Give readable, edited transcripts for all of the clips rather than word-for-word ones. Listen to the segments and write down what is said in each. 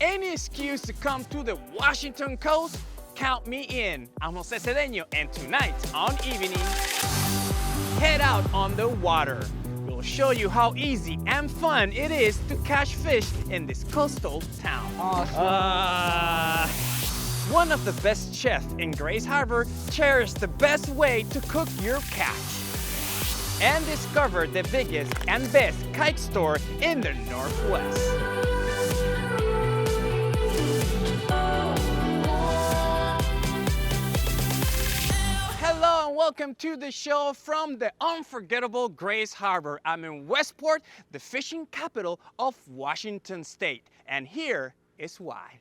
any excuse to come to the Washington coast, count me in. I'm Jose Cedeño, and tonight on Evening, head out on the water. We'll show you how easy and fun it is to catch fish in this coastal town. Awesome. One of the best chefs in Grays Harbor shares the best way to cook your catch and discover the biggest and best kite store in the Northwest. Hello and welcome to the show from the unforgettable Grays Harbor. I'm in Westport, the fishing capital of Washington State, and here is why.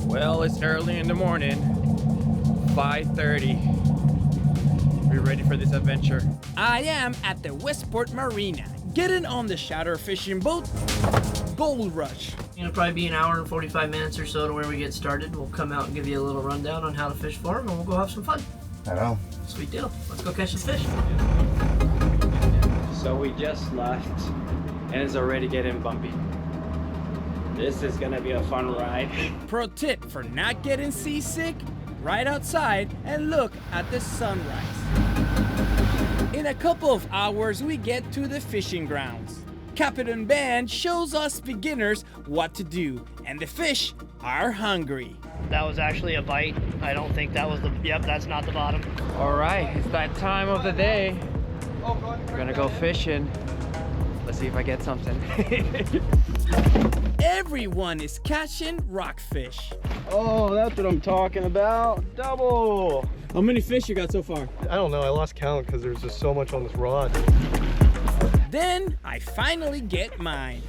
Well, it's early in the morning, 5:30. We ready for this adventure? I am at the Westport Marina, getting on the shadow fishing boat, Gold Rush. It'll probably be an hour and 45 minutes or so to where we get started. We'll come out and give you a little rundown on how to fish for them, and we'll go have some fun. I know. Sweet deal. Let's go catch some fish. So we just left and it's already getting bumpy. This is gonna be a fun ride. Pro tip for not getting seasick, right outside and look at the sunrise. In a couple of hours, we get to the fishing grounds. Captain Ben shows us beginners what to do, and the fish are hungry. That was actually a bite. I don't think that was the, yep, that's not the bottom. All right, it's that time of the day. We're gonna go fishing. Let's see if I get something. Everyone is catching rockfish. Oh, that's what I'm talking about. Double. How many fish you got so far? I don't know. I lost count because there's just so much on this rod. Then I finally get mine.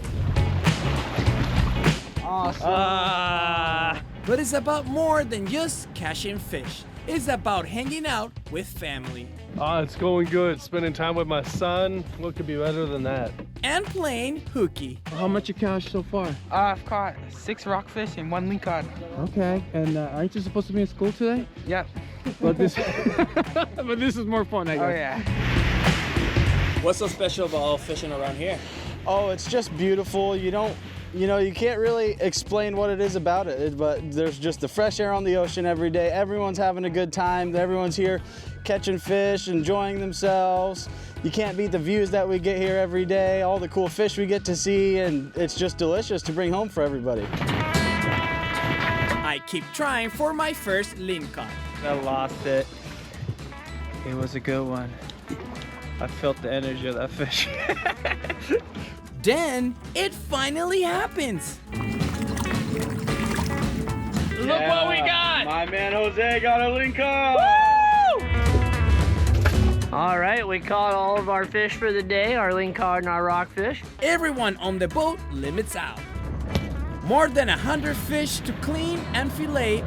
Awesome. But it's about more than just catching fish. It's about hanging out with family. It's going good. Spending time with my son. What could be better than that? And playing hooky. How much you catch so far? I've caught 6 rockfish and 1 lingcod. Okay. And aren't you supposed to be in school today? Yep. But this, but this is more fun, I guess. Oh yeah. What's so special about fishing around here? Oh, it's just beautiful. You can't really explain what it is about it, but there's just the fresh air on the ocean every day. Everyone's having a good time. Everyone's here catching fish, enjoying themselves. You can't beat the views that we get here every day, all the cool fish we get to see, and it's just delicious to bring home for everybody. I keep trying for my first lingcod. I lost it. It was a good one. I felt the energy of that fish. Then it finally happens. Look what we got! My man Jose got a lingcod! All right, we caught all of our fish for the day, our lingcod and our rockfish. Everyone on the boat limits out. More than 100 fish to clean and fillet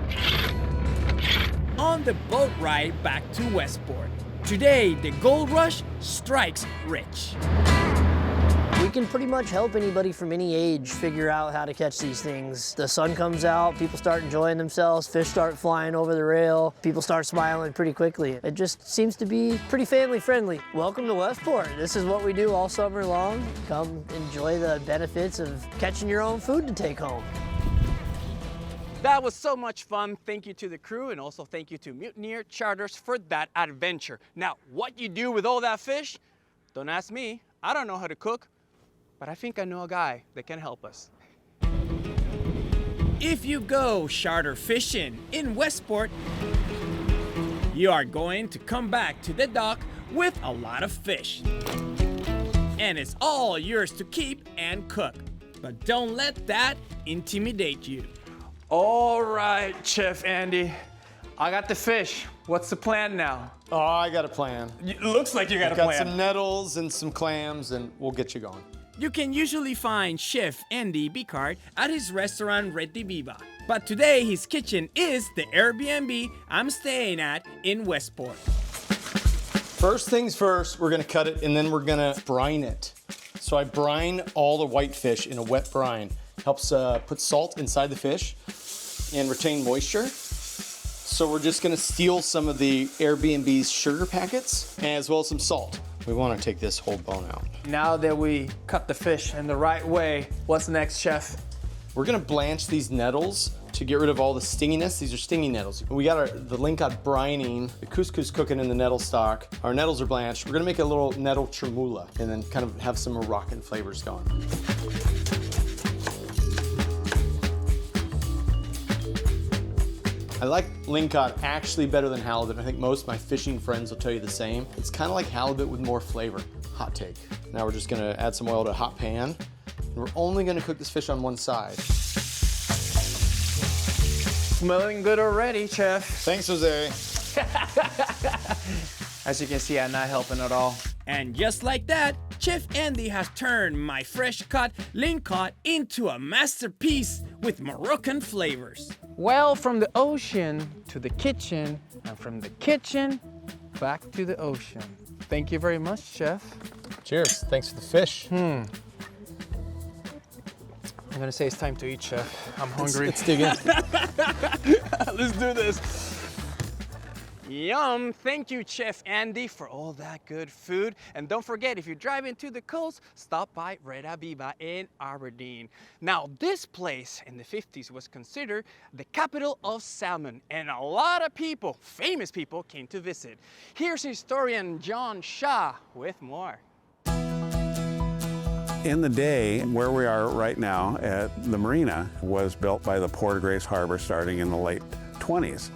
on the boat ride back to Westport. Today, the Gold Rush strikes rich. We can pretty much help anybody from any age figure out how to catch these things. The sun comes out, people start enjoying themselves, fish start flying over the rail, people start smiling pretty quickly. It just seems to be pretty family friendly. Welcome to Westport. This is what we do all summer long. Come enjoy the benefits of catching your own food to take home. That was so much fun. Thank you to the crew, and also thank you to Mutineer Charters for that adventure. Now, what you do with all that fish, don't ask me. I don't know how to cook, but I think I know a guy that can help us. If you go charter fishing in Westport, you are going to come back to the dock with a lot of fish. And it's all yours to keep and cook. But don't let that intimidate you. All right, Chef Andy, I got the fish. What's the plan now? Oh, I got a plan. Looks like you got a Got plan. some nettles and some clams, and we'll get you going. You can usually find Chef Andy Bicard at his restaurant Reti Viva. But today his kitchen is the Airbnb I'm staying at in Westport. First things first, we're gonna cut it and then we're gonna brine it. So I brine all the white fish in a wet brine. Helps put salt inside the fish and retain moisture. So we're just gonna steal some of the Airbnb's sugar packets as well as some salt. We wanna take this whole bone out. Now that we cut the fish in the right way, what's next, Chef? We're gonna blanch these nettles to get rid of all the stinginess. These are stingy nettles. We got the lingcod brining, the couscous cooking in the nettle stock. Our nettles are blanched. We're gonna make a little nettle chermoula and then kind of have some Moroccan flavors going. I like lingcod actually better than halibut. I think most of my fishing friends will tell you the same. It's kind of like halibut with more flavor. Hot take. Now we're just gonna add some oil to a hot pan. And we're only gonna cook this fish on one side. Smelling good already, Chef. Thanks, Jose. As you can see, I'm not helping at all. And just like that, Chef Andy has turned my fresh cut lingcod into a masterpiece with Moroccan flavors. Well, from the ocean to the kitchen, and from the kitchen back to the ocean. Thank you very much, Chef. Cheers. Thanks for the fish. I'm gonna say it's time to eat, Chef. I'm hungry. Let's dig in. Let's do this. Yum! Thank you, Chef Andy, for all that good food. And don't forget, if you're driving to the coast, stop by Red Aviva in Aberdeen. Now, this place in the 50s was considered the capital of salmon, and a lot of people, famous people, came to visit. Here's historian John Shaw with more. In the day, where we are right now at the marina was built by the Port of Grace Harbor starting in the late 20s.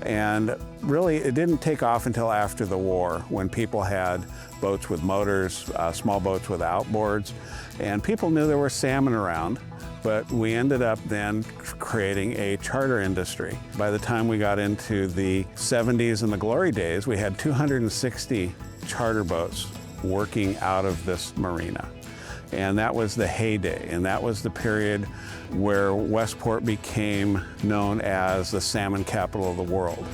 And really, it didn't take off until after the war when people had boats with motors, small boats with outboards, and people knew there were salmon around, but we ended up then creating a charter industry. By the time we got into the 70s and the glory days, we had 260 charter boats working out of this marina. And that was the heyday, and that was the period where Westport became known as the salmon capital of the world.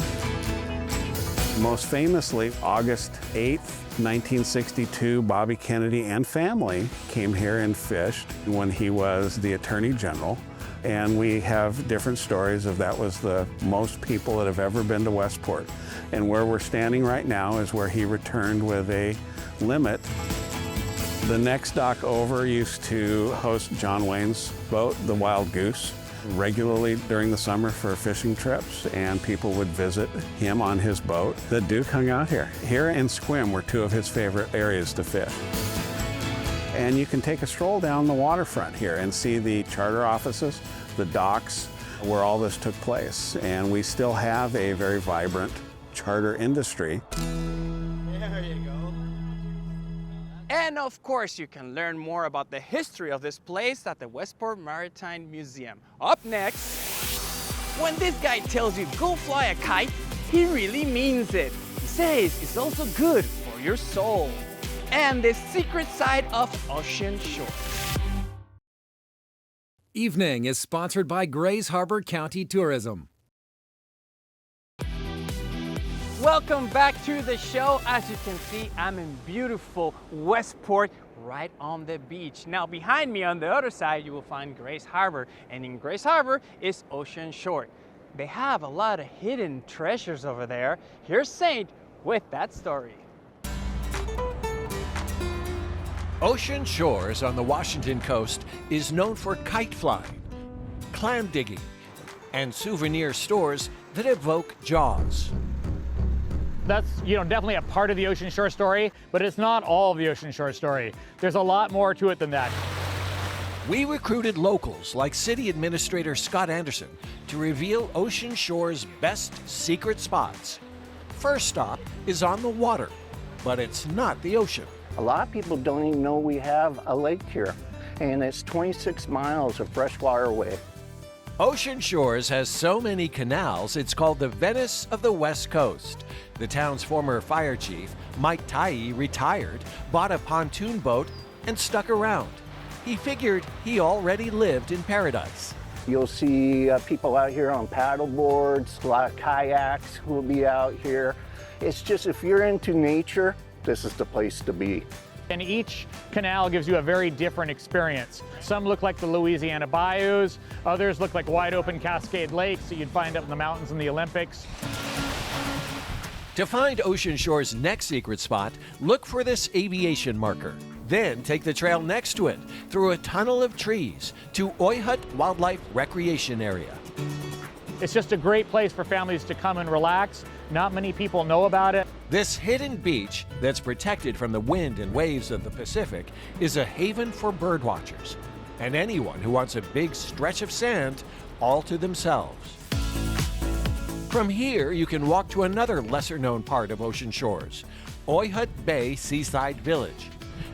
Most famously, August 8th, 1962, Bobby Kennedy and family came here and fished when he was the Attorney General. And we have different stories of that was the most people that have ever been to Westport. And where we're standing right now is where he returned with a limit. The next dock over used to host John Wayne's boat, the Wild Goose, regularly during the summer for fishing trips, and people would visit him on his boat. The Duke hung out here. Here and Squim were two of his favorite areas to fish. And you can take a stroll down the waterfront here and see the charter offices, the docks, where all this took place. And we still have a very vibrant charter industry. There you go. And of course, you can learn more about the history of this place at the Westport Maritime Museum. Up next, when this guy tells you go fly a kite, he really means it. He says it's also good for your soul. And the secret side of Ocean Shore. Evening is sponsored by Grays Harbor County Tourism. Welcome back to the show. As you can see, I'm in beautiful Westport, right on the beach. Now behind me on the other side, you will find Grays Harbor, and in Grays Harbor is Ocean Shore. They have a lot of hidden treasures over there. Here's Saint with that story. Ocean Shores on the Washington coast is known for kite flying, clam digging, and souvenir stores that evoke Jaws. That's, definitely a part of the Ocean Shore story, but it's not all of the Ocean Shore story. There's a lot more to it than that. We recruited locals like City Administrator Scott Anderson to reveal Ocean Shore's best secret spots. First stop is on the water, but it's not the ocean. A lot of people don't even know we have a lake here, and it's 26 miles of freshwater away. Ocean Shores has so many canals, it's called the Venice of the West Coast. The town's former fire chief, Mike Tye, retired, bought a pontoon boat, and stuck around. He figured he already lived in paradise. You'll see people out here on paddle boards, a lot of kayaks who will be out here. It's just, if you're into nature, this is the place to be. And each canal gives you a very different experience. Some look like the Louisiana bayous, others look like wide open Cascade lakes that you'd find up in the mountains in the Olympics. To find Ocean Shore's next secret spot, look for this aviation marker. Then take the trail next to it through a tunnel of trees to Oyhut Wildlife Recreation Area. It's just a great place for families to come and relax. Not many people know about it. This hidden beach that's protected from the wind and waves of the Pacific is a haven for birdwatchers and anyone who wants a big stretch of sand all to themselves. From here, you can walk to another lesser-known part of Ocean Shores, Oyhut Bay Seaside Village.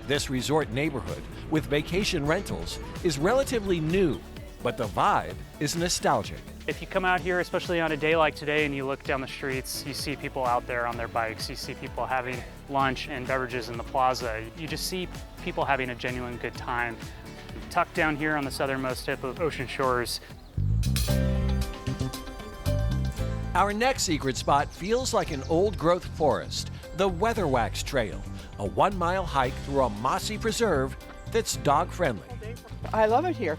This resort neighborhood with vacation rentals is relatively new, but the vibe is nostalgic. If you come out here, especially on a day like today, and you look down the streets, you see people out there on their bikes, you see people having lunch and beverages in the plaza. You just see people having a genuine good time. Tucked down here on the southernmost tip of Ocean Shores. Our next secret spot feels like an old-growth forest, the Weatherwax Trail, a 1-mile hike through a mossy preserve that's dog-friendly. I love it here.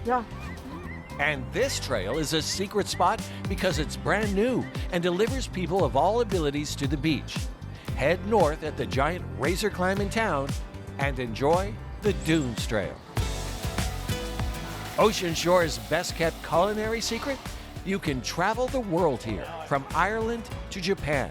Yeah. And this trail is a secret spot because it's brand new and delivers people of all abilities to the beach. Head north at the giant razor climb in town and enjoy the Dunes Trail. Ocean Shore's best-kept culinary secret? You can travel the world here, from Ireland to Japan.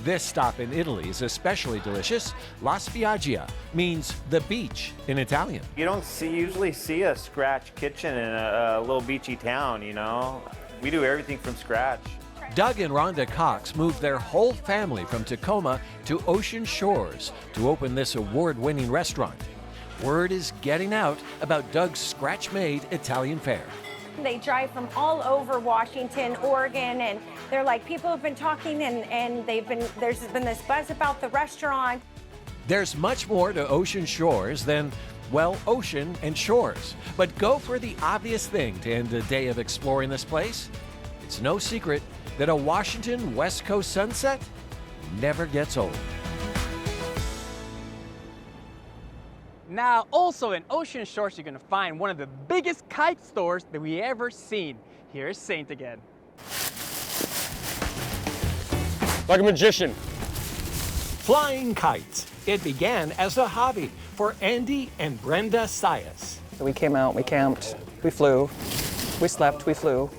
This stop in Italy is especially delicious. La Spiaggia means the beach in Italian. You don't usually see a scratch kitchen in a little beachy town, you know? We do everything from scratch. Doug and Rhonda Cox moved their whole family from Tacoma to Ocean Shores to open this award-winning restaurant. Word is getting out about Doug's scratch-made Italian fare. They drive from all over Washington, Oregon, and they're like, people have been talking and there's been this buzz about the restaurant. There's much more to Ocean Shores than, well, ocean and shores. But go for the obvious thing to end a day of exploring this place. It's no secret that a Washington West Coast sunset never gets old. Now, also in Ocean Shores, you're gonna find one of the biggest kite stores that we ever seen. Here's Saint again. Like a magician. Flying kites. It began as a hobby for Andy and Brenda Sias. We came out, we camped, we flew, we slept, we flew,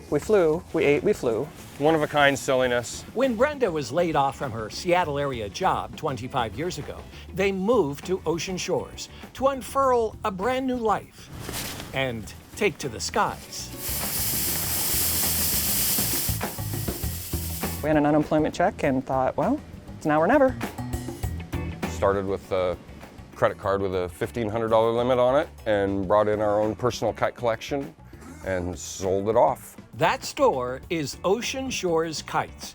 we ate, we flew. One of a kind silliness. When Brenda was laid off from her Seattle area job 25 years ago, they moved to Ocean Shores to unfurl a brand new life and take to the skies. We had an unemployment check and thought, well, it's now or never. Started with a credit card with a $1,500 limit on it and brought in our own personal kite collection and sold it off. That store is Ocean Shores Kites.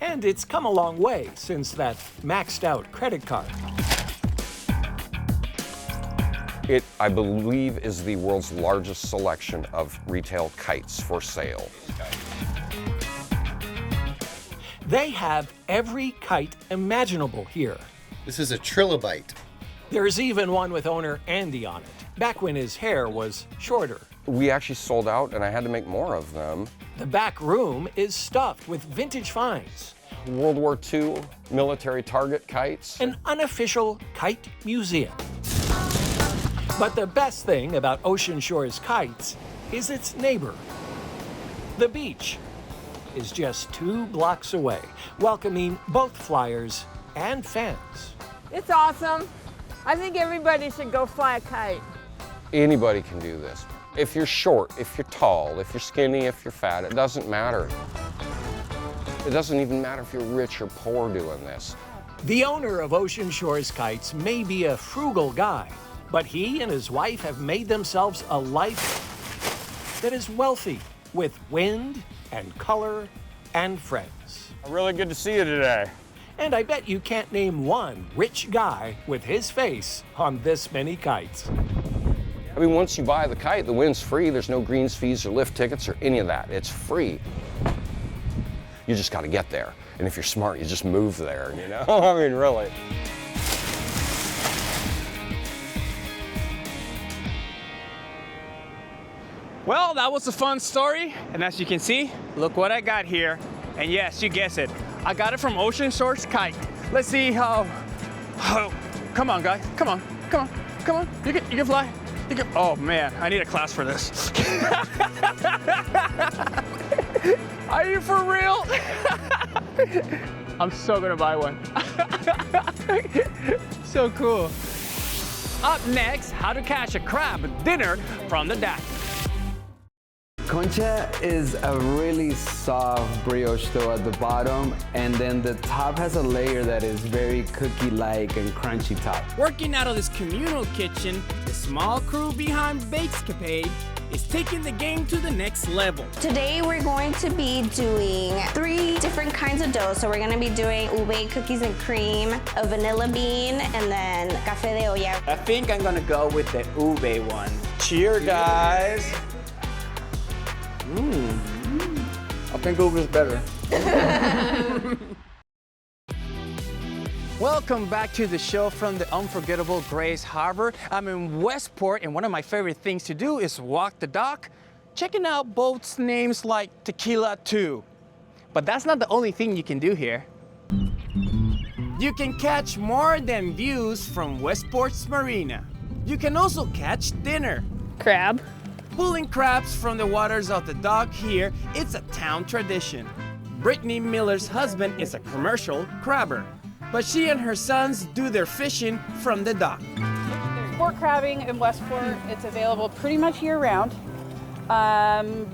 And it's come a long way since that maxed out credit card. It, I believe, is the world's largest selection of retail kites for sale. They have every kite imaginable here. This is a trilobite. There's even one with owner Andy on it, back when his hair was shorter. We actually sold out and I had to make more of them. The back room is stuffed with vintage finds. World War II military target kites. An unofficial kite museum. But the best thing about Ocean Shores Kites is its neighbor. The beach is just 2 blocks away, welcoming both flyers and fans. It's awesome. I think everybody should go fly a kite. Anybody can do this. If you're short, if you're tall, if you're skinny, if you're fat, it doesn't matter. It doesn't even matter if you're rich or poor doing this. The owner of Ocean Shores Kites may be a frugal guy, but he and his wife have made themselves a life that is wealthy with wind and color and friends. Really good to see you today. And I bet you can't name one rich guy with his face on this many kites. I mean, once you buy the kite, the wind's free. There's no greens fees or lift tickets or any of that. It's free. You just got to get there. And if you're smart, you just move there, you know? I mean, really. Well, that was a fun story. And as you can see, look what I got here. And yes, you guessed it. I got it from Ocean Shores Kite. Let's see how, come on guys, come on. come on, come on. You can fly. You can, oh man, I need a class for this. Are you for real? I'm so gonna buy one. So cool. Up next, how to catch a crab dinner from the deck. Concha is a really soft brioche dough at the bottom, and then the top has a layer that is very cookie-like and crunchy top. Working out of this communal kitchen, the small crew behind Bakescapade is taking the game to the next level. Today we're going to be doing 3 different kinds of dough. So we're going to be doing ube cookies and cream, a vanilla bean, and then café de olla. I think I'm gonna go with the ube one. Cheers, guys. I think ube is better. Welcome back to the show from the unforgettable Grays Harbor. I'm in Westport, and one of my favorite things to do is walk the dock, checking out boats names like Tequila 2. But that's not the only thing you can do here. You can catch more than views from Westport's marina. You can also catch dinner. Crab. Pulling crabs from the waters of the dock here, it's a town tradition. Brittany Miller's husband is a commercial crabber, but she and her sons do their fishing from the dock. Sport crabbing in Westport, it's available pretty much year-round.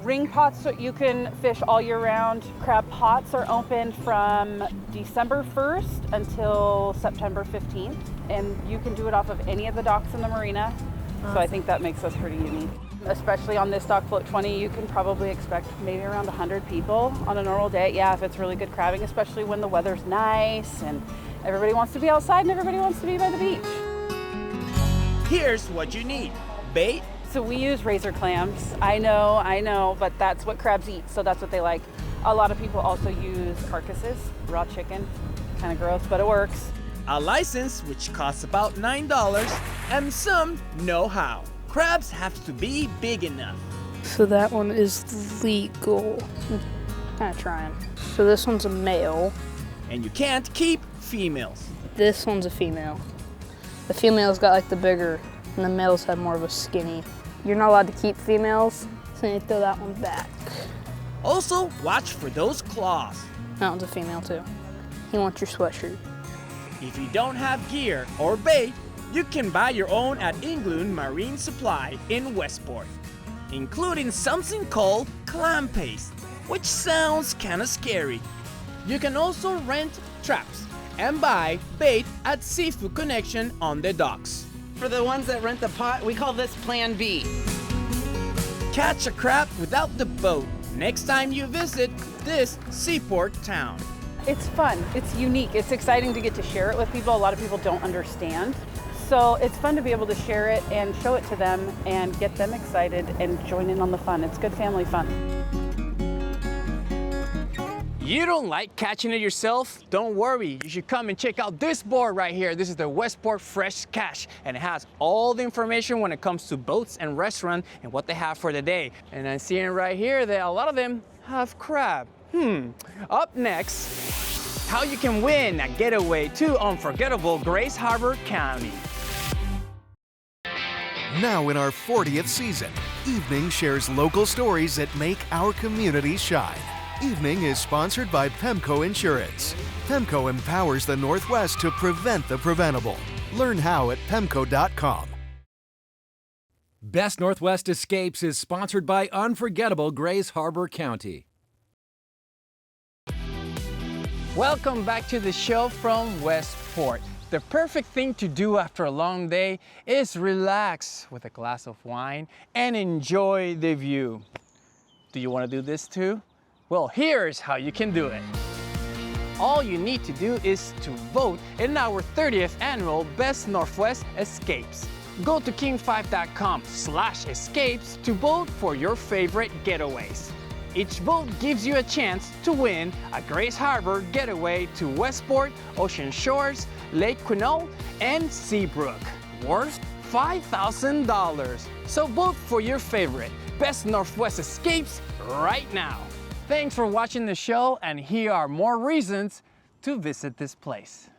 Ring pots, so you can fish all year round. Crab pots are open from December 1st until September 15th, and you can do it off of any of the docks in the marina. So I think that makes us pretty unique. Especially on this dock float 20, you can probably expect maybe around 100 people on a normal day. Yeah, if it's really good crabbing, especially when the weather's nice and everybody wants to be outside and everybody wants to be by the beach. Here's what you need: bait. So we use razor clams. I know, but that's what crabs eat, so that's what they like. A lot of people also use carcasses, raw chicken. Kind of gross, but it works. A license, which costs about $9, and some know-how. Crabs have to be big enough. So that one is legal. Kind of trying. So this one's a male. And you can't keep females. This one's a female. The female's got like the bigger, and the males have more of a skinny. You're not allowed to keep females, so you throw that one back. Also, watch for those claws. That one's a female too. He wants your sweatshirt. If you don't have gear or bait, you can buy your own at England Marine Supply in Westport, including something called clam paste, which sounds kinda scary. You can also rent traps and buy bait at Seafood Connection on the docks. For the ones that rent the pot, we call this Plan B. Catch a crab without the boat next time you visit this seaport town. It's fun, it's unique, it's exciting to get to share it with people. A lot of people don't understand. So it's fun to be able to share it and show it to them and get them excited and join in on the fun. It's good family fun. You don't like catching it yourself? Don't worry, you should come and check out this board right here. This is the Westport Fresh Cache, and it has all the information when it comes to boats and restaurants and what they have for the day. And I'm seeing right here that a lot of them have crab. Up next, how you can win a getaway to unforgettable Grays Harbor County. Now in our 40th season, Evening shares local stories that make our community shine. Evening is sponsored by Pemco Insurance. Pemco empowers the Northwest to prevent the preventable. Learn how at pemco.com. Best Northwest Escapes is sponsored by Unforgettable Grays Harbor County. Welcome back to the show from Westport. The perfect thing to do after a long day is relax with a glass of wine and enjoy the view. Do you want to do this too? Well, here's how you can do it. All you need to do is to vote in our 30th annual Best Northwest Escapes. Go to king5.com/escapes to vote for your favorite getaways. Each vote gives you a chance to win a Grays Harbor getaway to Westport, Ocean Shores, Lake Quinault, and Seabrook, worth $5,000. So vote for your favorite Best Northwest Escapes right now. Thanks for watching the show, and here are more reasons to visit this place.